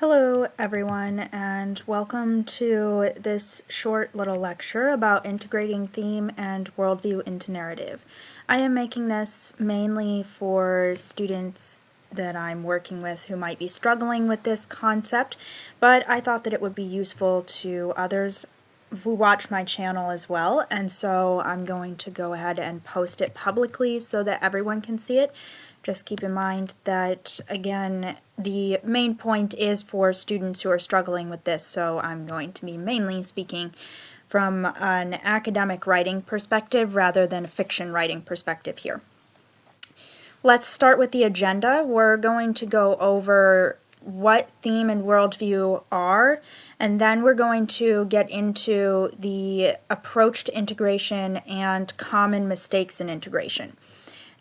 Hello everyone, and welcome to this short little lecture about integrating theme and worldview into narrative. I am making this mainly for students that I'm working with who might be struggling with this concept, but I thought that it would be useful to others who watch my channel as well, and so I'm going to go ahead and post it publicly so that everyone can see it. Just keep in mind that, again, the main point is for students who are struggling with this, so I'm going to be mainly speaking from an academic writing perspective rather than a fiction writing perspective here. Let's start with the agenda. We're going to go over what theme and worldview are, and then we're going to get into the approach to integration and common mistakes in integration.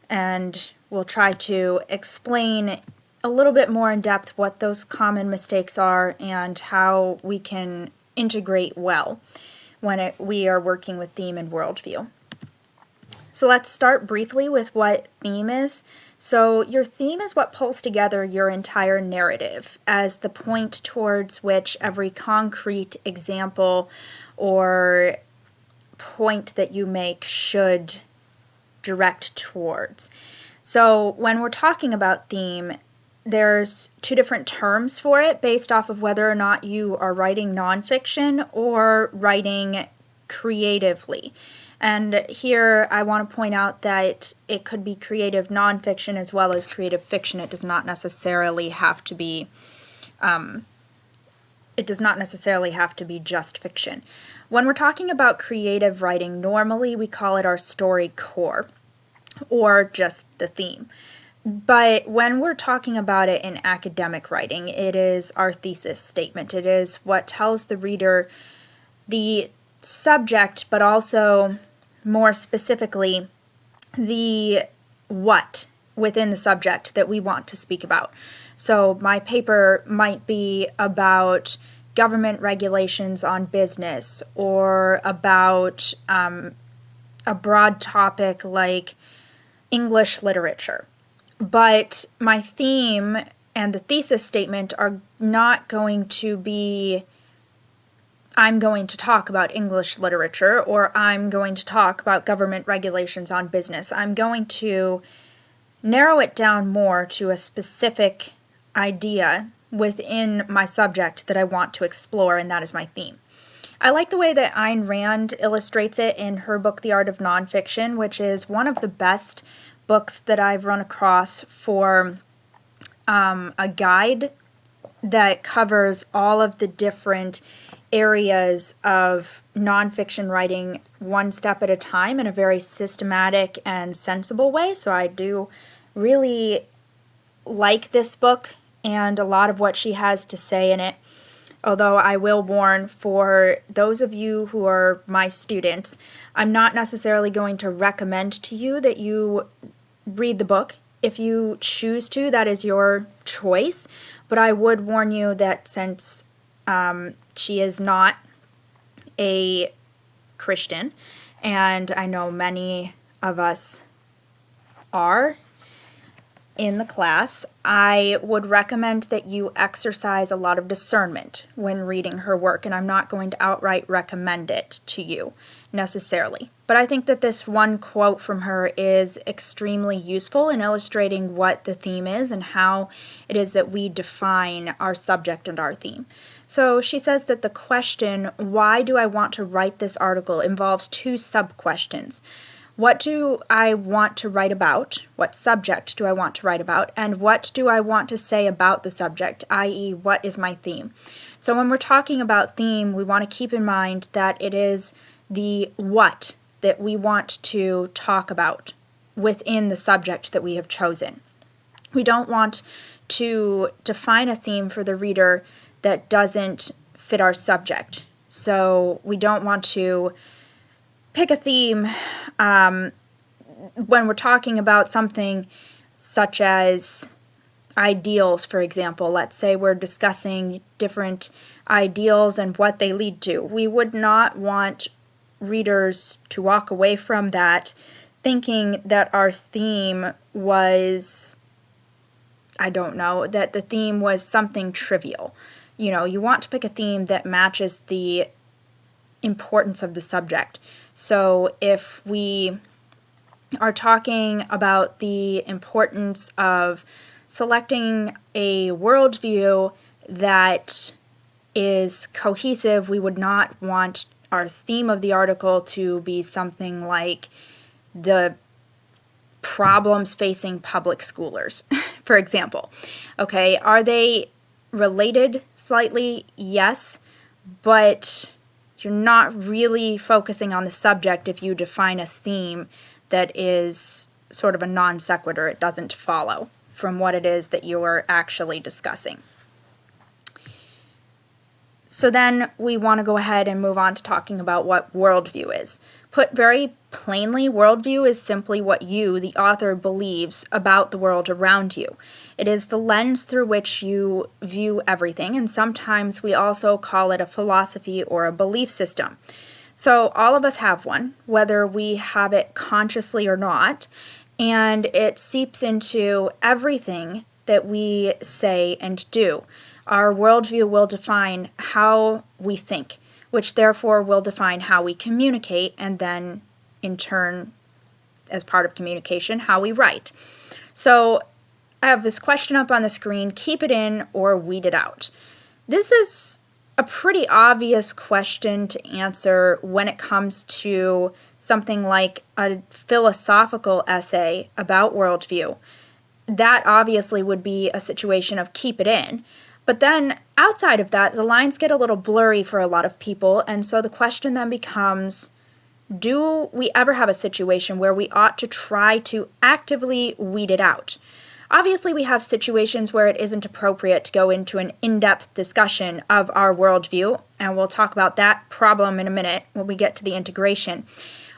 And we'll try to explain a little bit more in depth what those common mistakes are and how we can integrate well when we are working with theme and worldview. So let's start briefly with what theme is. So your theme is what pulls together your entire narrative as the point towards which every concrete example or point that you make should direct towards. So when we're talking about theme, there's two different terms for it based off of whether or not you are writing nonfiction or writing creatively. And here I want to point out that it could be creative nonfiction as well as creative fiction. It does not necessarily have to be just fiction. When we're talking about creative writing, normally we call it our story core or just the theme. But when we're talking about it in academic writing, it is our thesis statement. It is what tells the reader the subject, but also more specifically the what within the subject that we want to speak about. So my paper might be about government regulations on business, or about a broad topic like English literature. But my theme and the thesis statement are not going to be, I'm going to talk about English literature, or I'm going to talk about government regulations on business. I'm going to narrow it down more to a specific idea within my subject that I want to explore, and that is my theme. I like the way that Ayn Rand illustrates it in her book, The Art of Nonfiction, which is one of the best books that I've run across for a guide that covers all of the different areas of nonfiction writing one step at a time in a very systematic and sensible way. So I do really like this book and a lot of what she has to say in it. Although I will warn, for those of you who are my students, I'm not necessarily going to recommend to you that you read the book. If you choose to, that is your choice. But I would warn you that since she is not a Christian, and I know many of us are in the class, I would recommend that you exercise a lot of discernment when reading her work, and I'm not going to outright recommend it to you necessarily. But I think that this one quote from her is extremely useful in illustrating what the theme is and how it is that we define our subject and our theme. So she says that the question, why do I want to write this article, involves two sub-questions. What do I want to write about? What subject do I want to write about? And what do I want to say about the subject, i.e., what is my theme? So when we're talking about theme, we want to keep in mind that it is the what that we want to talk about within the subject that we have chosen. We don't want to define a theme for the reader that doesn't fit our subject. So we don't want to pick a theme when we're talking about something such as ideals, for example. Let's say we're discussing different ideals and what they lead to. We would not want readers to walk away from that thinking that our theme was I don't know, that the theme was something trivial. You want to pick a theme that matches the importance of the subject. So if we are talking about the importance of selecting a worldview that is cohesive, we would not want our theme of the article to be something like the problems facing public schoolers, for example. Okay, are they related slightly? Yes, but you're not really focusing on the subject if you define a theme that is sort of a non sequitur. It doesn't follow from what it is that you're actually discussing. So then we want to go ahead and move on to talking about what worldview is. Put very plainly, worldview is simply what you, the author, believes about the world around you. It is the lens through which you view everything, and sometimes we also call it a philosophy or a belief system. So all of us have one, whether we have it consciously or not, and it seeps into everything that we say and do. Our worldview will define how we think, which therefore will define how we communicate, and then, in turn, as part of communication, how we write. So I have this question up on the screen: keep it in or weed it out. This is a pretty obvious question to answer when it comes to something like a philosophical essay about worldview. That obviously would be a situation of keep it in. But then outside of that, the lines get a little blurry for a lot of people, and so the question then becomes, do we ever have a situation where we ought to try to actively weed it out? Obviously, we have situations where it isn't appropriate to go into an in-depth discussion of our worldview, and we'll talk about that problem in a minute when we get to the integration.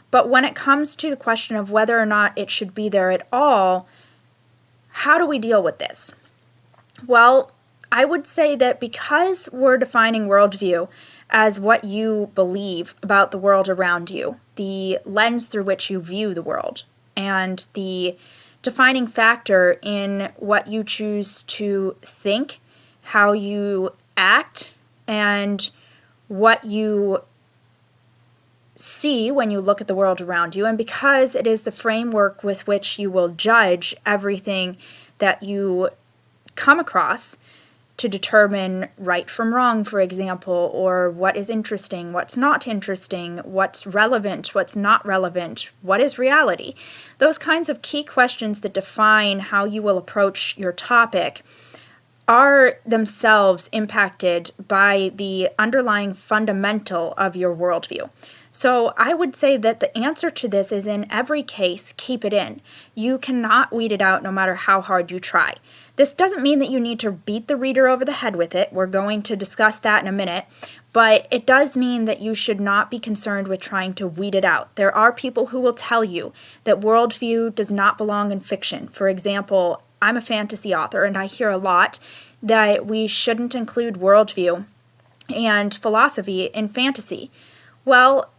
But when it comes to the question of whether or not it should be there at all, how do we deal with this? Well, I would say that because we're defining worldview as what you believe about the world around you, the lens through which you view the world, and the defining factor in what you choose to think, how you act, and what you see when you look at the world around you, and because it is the framework with which you will judge everything that you come across to determine right from wrong, for example, or what is interesting, what's not interesting, what's relevant, what's not relevant, what is reality. Those kinds of key questions that define how you will approach your topic are themselves impacted by the underlying fundamental of your worldview. So I would say that the answer to this is, in every case, keep it in. You cannot weed it out no matter how hard you try. This doesn't mean that you need to beat the reader over the head with it. We're going to discuss that in a minute. But it does mean that you should not be concerned with trying to weed it out. There are people who will tell you that worldview does not belong in fiction. For example, I'm a fantasy author, and I hear a lot that we shouldn't include worldview and philosophy in fantasy. Well,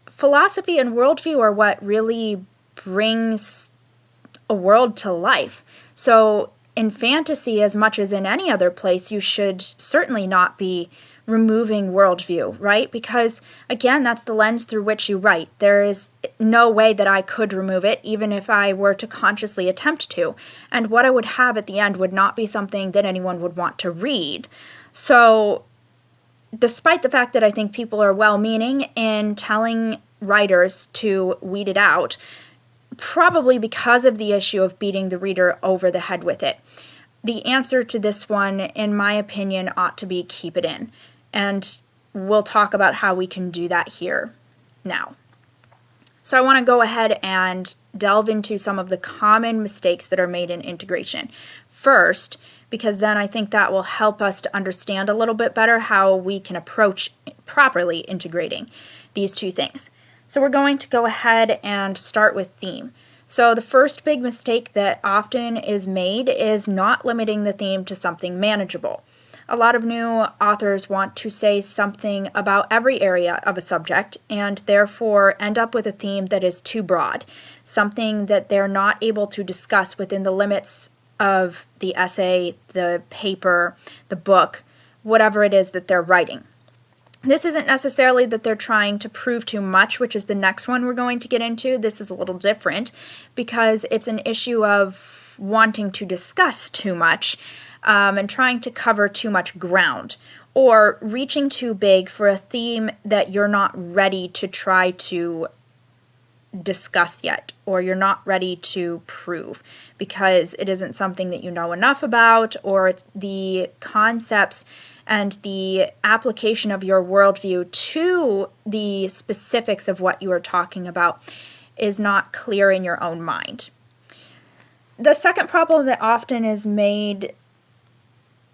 philosophy and worldview are what really brings a world to life. So in fantasy, as much as in any other place, you should certainly not be removing worldview, right? Because, again, that's the lens through which you write. There is no way that I could remove it, even if I were to consciously attempt to. And what I would have at the end would not be something that anyone would want to read. So, despite the fact that I think people are well-meaning in telling writers to weed it out, probably because of the issue of beating the reader over the head with it, the answer to this one, in my opinion, ought to be keep it in. And we'll talk about how we can do that here now. So I want to go ahead and delve into some of the common mistakes that are made in integration. First, because then I think that will help us to understand a little bit better how we can approach properly integrating these two things. So we're going to go ahead and start with theme. So the first big mistake that often is made is not limiting the theme to something manageable. A lot of new authors want to say something about every area of a subject and therefore end up with a theme that is too broad, something that they're not able to discuss within the limits of the essay, the paper, the book, whatever it is that they're writing. This isn't necessarily that they're trying to prove too much, which is the next one we're going to get into. This is a little different because it's an issue of wanting to discuss too much and trying to cover too much ground, or reaching too big for a theme that you're not ready to try to discuss yet, or you're not ready to prove because it isn't something that you know enough about, or it's the concepts and the application of your worldview to the specifics of what you are talking about is not clear in your own mind. The second problem that often is made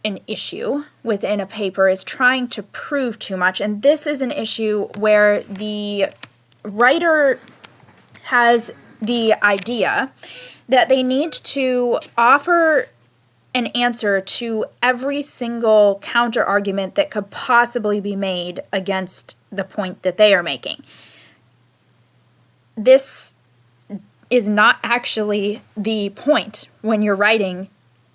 an issue within a paper is trying to prove too much, and this is an issue where the writer has the idea that they need to offer an answer to every single counter argument that could possibly be made against the point that they are making. This is not actually the point when you're writing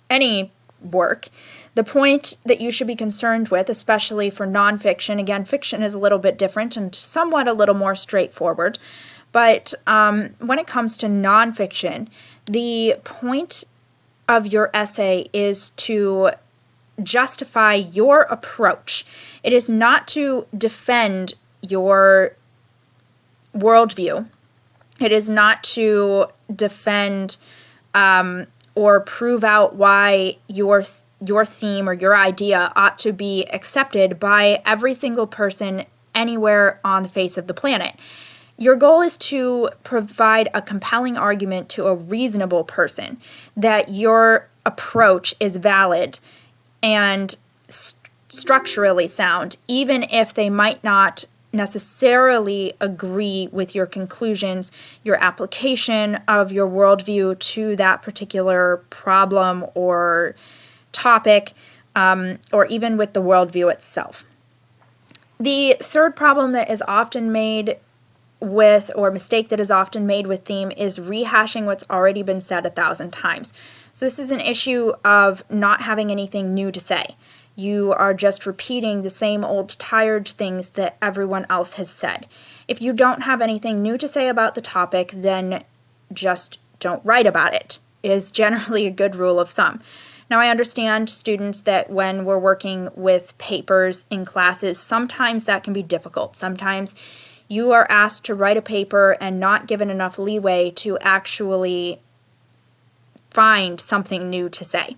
any work. The point that you should be concerned with, especially for nonfiction, again, fiction is a little bit different and somewhat a little more straightforward, but when it comes to nonfiction, the point of your essay is to justify your approach. It is not to defend your worldview. It is not to defend or prove out why your theme or your idea ought to be accepted by every single person anywhere on the face of the planet. Your goal is to provide a compelling argument to a reasonable person that your approach is valid and structurally sound, even if they might not necessarily agree with your conclusions, your application of your worldview to that particular problem or topic, or even with the worldview itself. The third problem that is often made with, or mistake that is often made with theme, is rehashing what's already been said 1,000 times. So this is an issue of not having anything new to say. You are just repeating the same old tired things that everyone else has said. If you don't have anything new to say about the topic, then just don't write about it, is generally a good rule of thumb. Now, I understand, students, that when we're working with papers in classes, sometimes that can be difficult. Sometimes you are asked to write a paper and not given enough leeway to actually find something new to say.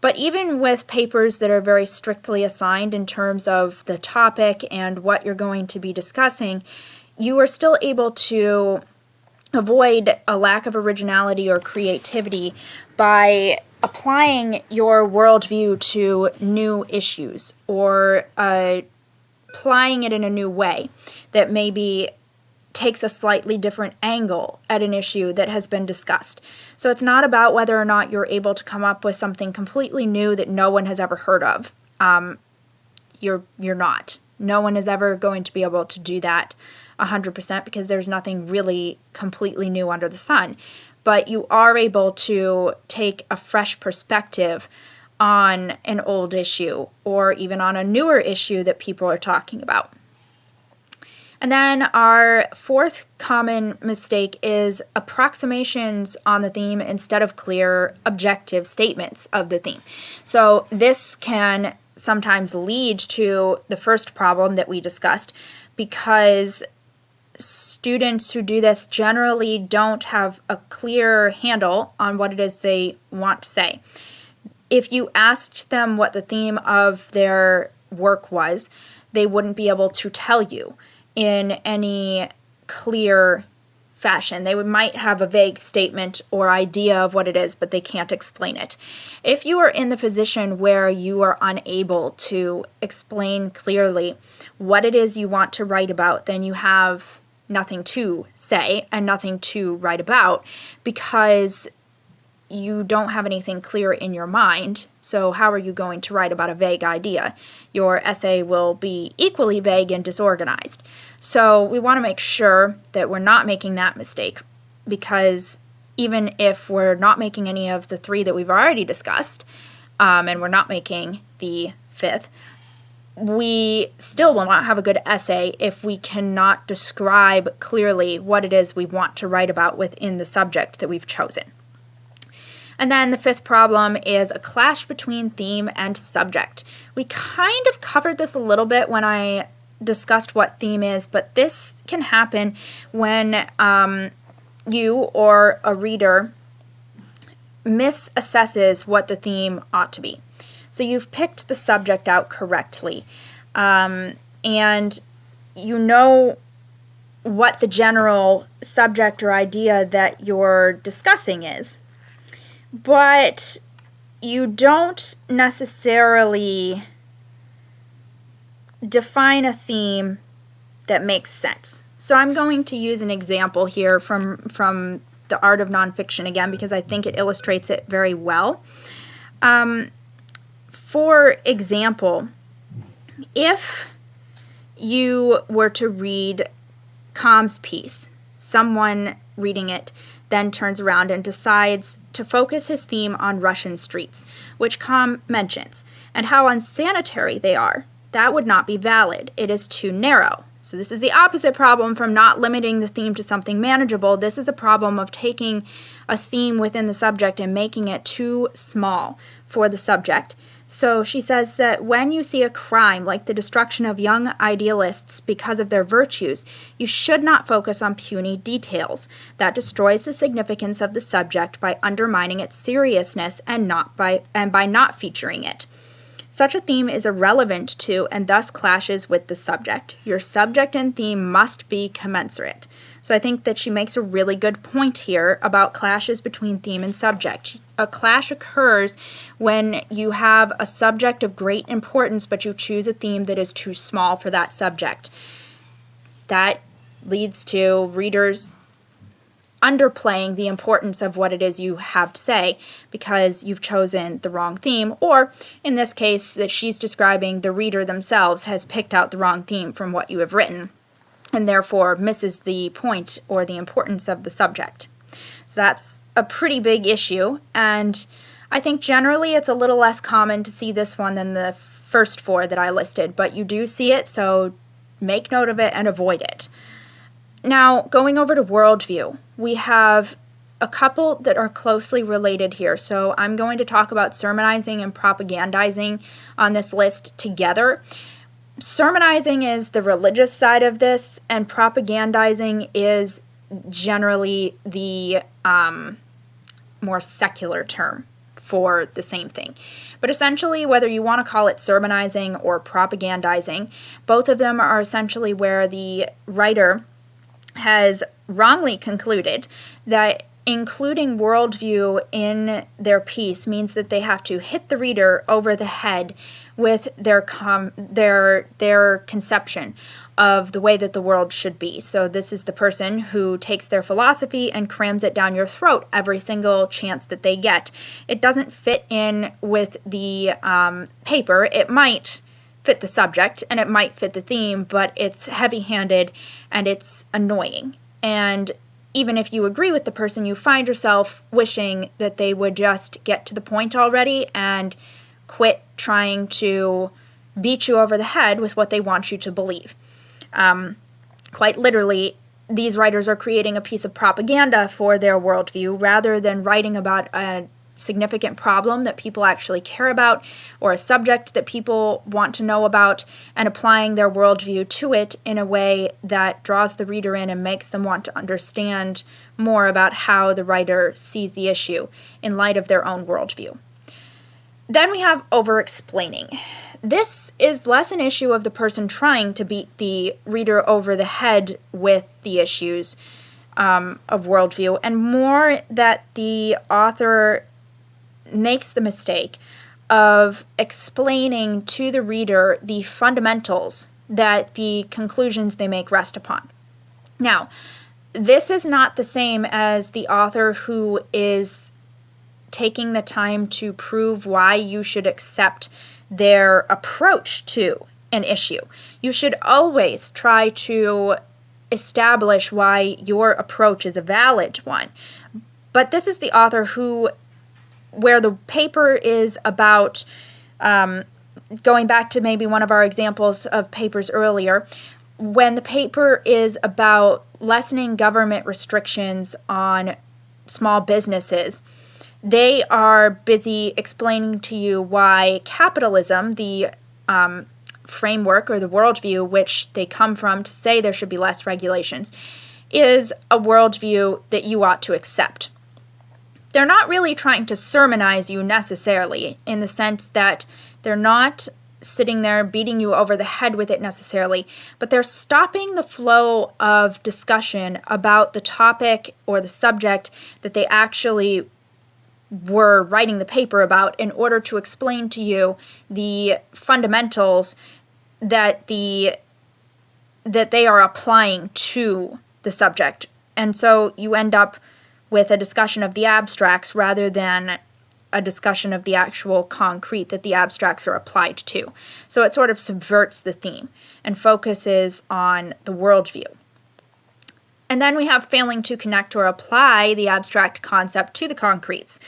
But even with papers that are very strictly assigned in terms of the topic and what you're going to be discussing, you are still able to avoid a lack of originality or creativity by applying your worldview to new issues, or applying it in a new way that maybe takes a slightly different angle at an issue that has been discussed. So it's not about whether or not you're able to come up with something completely new that no one has ever heard of. You're not. No one is ever going to be able to do that 100% because there's nothing really completely new under the sun. But you are able to take a fresh perspective on an old issue, or even on a newer issue that people are talking about. And then our fourth common mistake is approximations on the theme instead of clear, objective statements of the theme. So this can sometimes lead to the first problem that we discussed, because students who do this generally don't have a clear handle on what it is they want to say. If you asked them what the theme of their work was, they wouldn't be able to tell you in any clear fashion. They might have a vague statement or idea of what it is, but they can't explain it. If you are in the position where you are unable to explain clearly what it is you want to write about, then you have nothing to say and nothing to write about, because you don't have anything clear in your mind. So how are you going to write about a vague idea? Your essay will be equally vague and disorganized. So we want to make sure that we're not making that mistake, because even if we're not making any of the 3 that we've already discussed, and we're not making the 5th, we still will not have a good essay if we cannot describe clearly what it is we want to write about within the subject that we've chosen. And then the 5th problem is a clash between theme and subject. We kind of covered this a little bit when I discussed what theme is, but this can happen when you or a reader misassesses what the theme ought to be. So you've picked the subject out correctly, and you know what the general subject or idea that you're discussing is, but you don't necessarily define a theme that makes sense. So I'm going to use an example here from The Art of Nonfiction again, because I think it illustrates it very well. For example, if you were to read Calm's piece, someone reading it then turns around and decides to focus his theme on Russian streets, which Calm mentions, and how unsanitary they are. That would not be valid. It is too narrow. So this is the opposite problem from not limiting the theme to something manageable. This is a problem of taking a theme within the subject and making it too small for the subject. So she says that when you see a crime like the destruction of young idealists because of their virtues, you should not focus on puny details. That destroys the significance of the subject by undermining its seriousness and by not featuring it. Such a theme is irrelevant to and thus clashes with the subject. Your subject and theme must be commensurate. So I think that she makes a really good point here about clashes between theme and subject. A clash occurs when you have a subject of great importance, but you choose a theme that is too small for that subject. That leads to readers underplaying the importance of what it is you have to say because you've chosen the wrong theme, or in this case that she's describing, the reader themselves has picked out the wrong theme from what you have written and therefore misses the point or the importance of the subject. So that's a pretty big issue, and I think generally it's a little less common to see this one than the first 4 that I listed, but you do see it, so make note of it and avoid it. Now, going over to Worldview, we have a couple that are closely related here. So I'm going to talk about sermonizing and propagandizing on this list together. Sermonizing is the religious side of this, and propagandizing is generally the more secular term for the same thing. But essentially, whether you want to call it sermonizing or propagandizing, both of them are essentially where the writer has wrongly concluded that including worldview in their piece means that they have to hit the reader over the head with their conception of the way that the world should be. So this is the person who takes their philosophy and crams it down your throat every single chance that they get. It doesn't fit in with the paper. It might fit the subject and it might fit the theme, but it's heavy-handed and it's annoying. And even if you agree with the person, you find yourself wishing that they would just get to the point already and quit trying to beat you over the head with what they want you to believe. Quite literally, these writers are creating a piece of propaganda for their worldview rather than writing about a significant problem that people actually care about or a subject that people want to know about, and applying their worldview to it in a way that draws the reader in and makes them want to understand more about how the writer sees the issue in light of their own worldview. Then we have over-explaining. This is less an issue of the person trying to beat the reader over the head with the issues of worldview, and more that the author makes the mistake of explaining to the reader the fundamentals that the conclusions they make rest upon. Now, this is not the same as the author who is taking the time to prove why you should accept their approach to an issue. You should always try to establish why your approach is a valid one. But this is the author where the paper is about, going back to maybe one of our examples of papers earlier, when the paper is about lessening government restrictions on small businesses, they are busy explaining to you why capitalism, the framework or the worldview which they come from to say there should be less regulations, is a worldview that you ought to accept. They're not really trying to sermonize you necessarily, in the sense that they're not sitting there beating you over the head with it necessarily, but they're stopping the flow of discussion about the topic or the subject that they actually were writing the paper about, in order to explain to you the fundamentals that they are applying to the subject. And so you end up with a discussion of the abstracts rather than a discussion of the actual concrete that the abstracts are applied to. So it sort of subverts the theme and focuses on the worldview. And then we have failing to connect or apply the abstract concept to the concretes.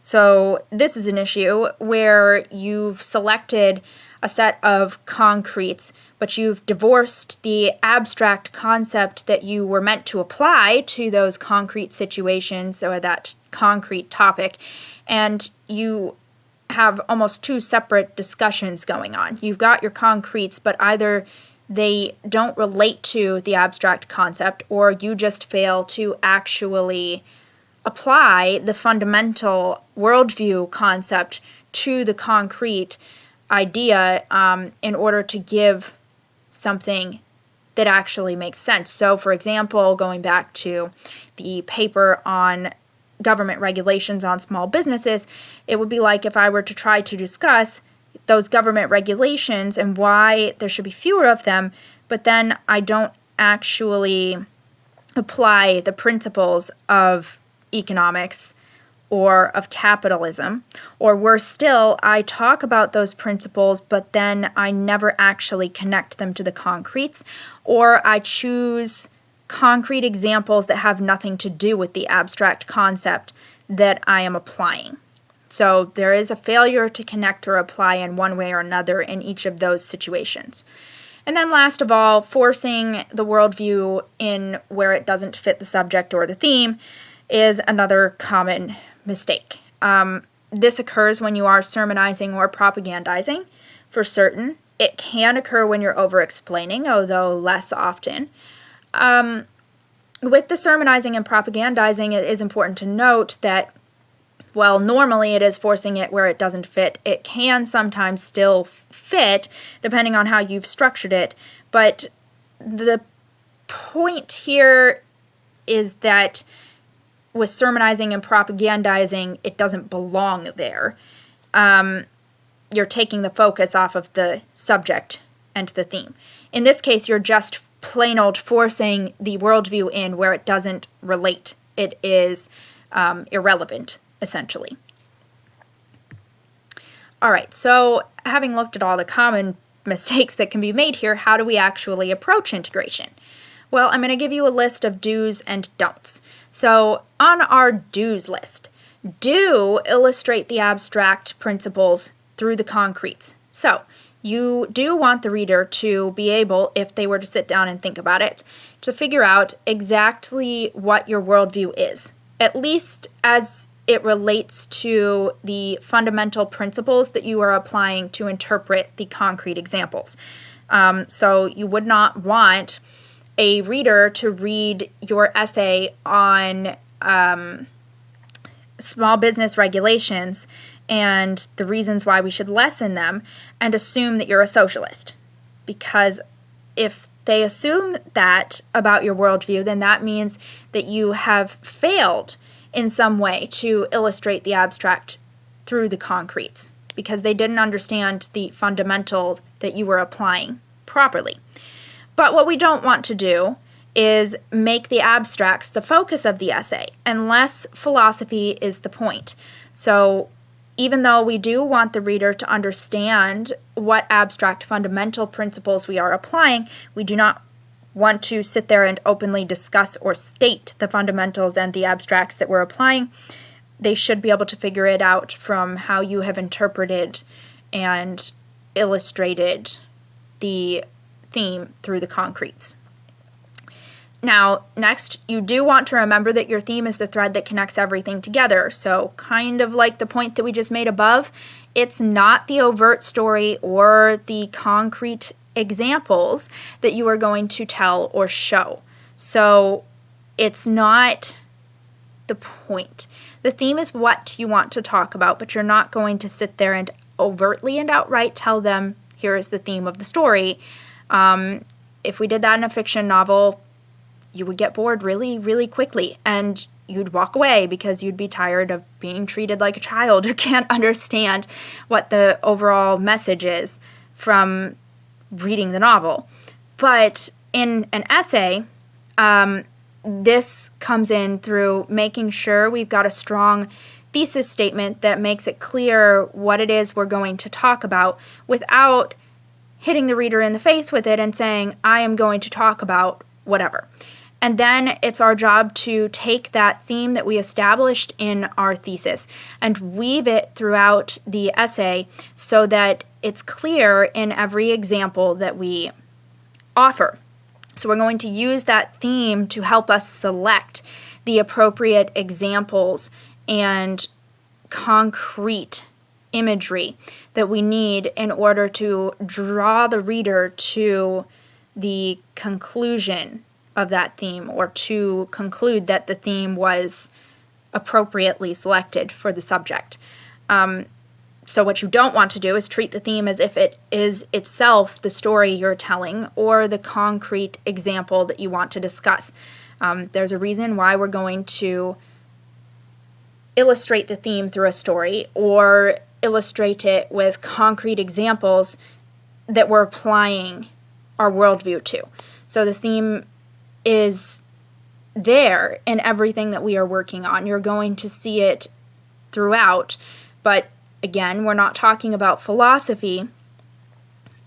So this is an issue where you've selected a set of concretes, but you've divorced the abstract concept that you were meant to apply to those concrete situations or that concrete topic, and you have almost two separate discussions going on. You've got your concretes, but either they don't relate to the abstract concept, or you just fail to actually apply the fundamental worldview concept to the concrete idea in order to give something that actually makes sense. So, for example, going back to the paper on government regulations on small businesses, it would be like if I were to try to discuss those government regulations and why there should be fewer of them, but then I don't actually apply the principles of economics or of capitalism, or worse still, I talk about those principles, but then I never actually connect them to the concretes, or I choose concrete examples that have nothing to do with the abstract concept that I am applying. So there is a failure to connect or apply in one way or another in each of those situations. And then last of all, forcing the worldview in where it doesn't fit the subject or the theme is another common mistake. This occurs when you are sermonizing or propagandizing, for certain. It can occur when you're over-explaining, although less often. With the sermonizing and propagandizing, it is important to note that, well, normally it is forcing it where it doesn't fit. It can sometimes still fit, depending on how you've structured it, but the point here is that with sermonizing and propagandizing, it doesn't belong there. You're taking the focus off of the subject and the theme. In this case, you're just plain old forcing the worldview in where it doesn't relate. It is irrelevant, essentially. All right, so having looked at all the common mistakes that can be made here, how do we actually approach integration? Well, I'm going to give you a list of do's and don'ts. So on our do's list, do illustrate the abstract principles through the concretes. So you do want the reader to be able, if they were to sit down and think about it, to figure out exactly what your worldview is, at least as it relates to the fundamental principles that you are applying to interpret the concrete examples. So you would not want a reader to read your essay on small business regulations and the reasons why we should lessen them and assume that you're a socialist. Because if they assume that about your worldview, then that means that you have failed in some way to illustrate the abstract through the concretes, because they didn't understand the fundamental that you were applying properly. But what we don't want to do is make the abstracts the focus of the essay, unless philosophy is the point. So even though we do want the reader to understand what abstract fundamental principles we are applying, we do not want to sit there and openly discuss or state the fundamentals and the abstracts that we're applying, they should be able to figure it out from how you have interpreted and illustrated the theme through the concretes. Now, next, you do want to remember that your theme is the thread that connects everything together. So kind of like the point that we just made above, it's not the overt story or the concrete examples that you are going to tell or show. So it's not the point. The theme is what you want to talk about, but you're not going to sit there and overtly and outright tell them, here is the theme of the story. If we did that in a fiction novel, you would get bored really, really quickly, and you'd walk away because you'd be tired of being treated like a child who can't understand what the overall message is from reading the novel. But in an essay, this comes in through making sure we've got a strong thesis statement that makes it clear what it is we're going to talk about without hitting the reader in the face with it and saying, I am going to talk about whatever. And then it's our job to take that theme that we established in our thesis and weave it throughout the essay so that it's clear in every example that we offer. So we're going to use that theme to help us select the appropriate examples and concrete imagery that we need in order to draw the reader to the conclusion of that theme, or to conclude that the theme was appropriately selected for the subject. So what you don't want to do is treat the theme as if it is itself the story you're telling or the concrete example that you want to discuss. There's a reason why we're going to illustrate the theme through a story or illustrate it with concrete examples that we're applying our worldview to. So the theme is there in everything that we are working on. You're going to see it throughout, but again, we're not talking about philosophy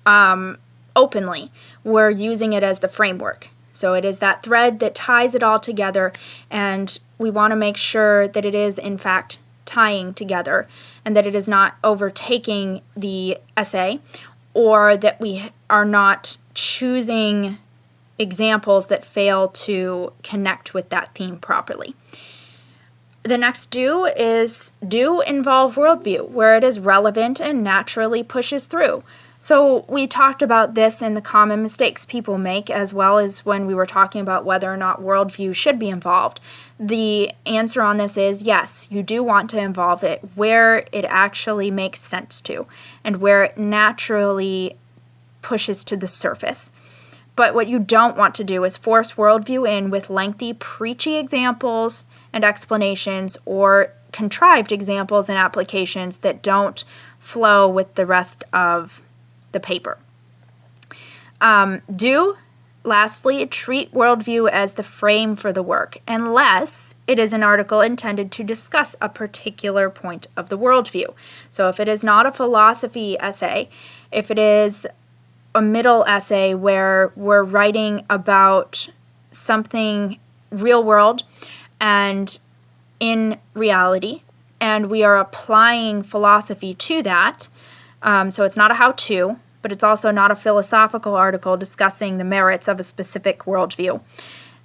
openly. We're using it as the framework. So it is that thread that ties it all together, and we want to make sure that it is, in fact, tying together and that it is not overtaking the essay, or that we are not choosing examples that fail to connect with that theme properly. The next do involve worldview, where it is relevant and naturally pushes through. So we talked about this in the common mistakes people make, as well as when we were talking about whether or not worldview should be involved. The answer on this is yes, you do want to involve it where it actually makes sense to, and where it naturally pushes to the surface. But what you don't want to do is force worldview in with lengthy, preachy examples and explanations, or contrived examples and applications that don't flow with the rest of the paper. Lastly, treat worldview as the frame for the work, unless it is an article intended to discuss a particular point of the worldview. So if it is not a philosophy essay, if it is a middle essay where we're writing about something real world and in reality, and we are applying philosophy to that, so it's not a how-to, but it's also not a philosophical article discussing the merits of a specific worldview,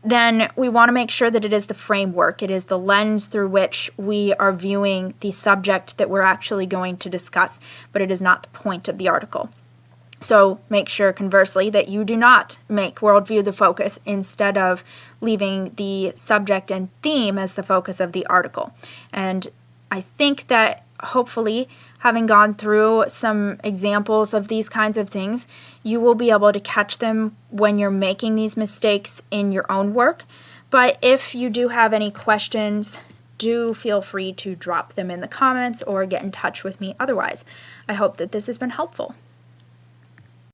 then we want to make sure that it is the framework, it is the lens through which we are viewing the subject that we're actually going to discuss, but it is not the point of the article. So make sure, conversely, that you do not make worldview the focus instead of leaving the subject and theme as the focus of the article. And I think that hopefully, having gone through some examples of these kinds of things, you will be able to catch them when you're making these mistakes in your own work. But if you do have any questions, do feel free to drop them in the comments or get in touch with me otherwise. I hope that this has been helpful.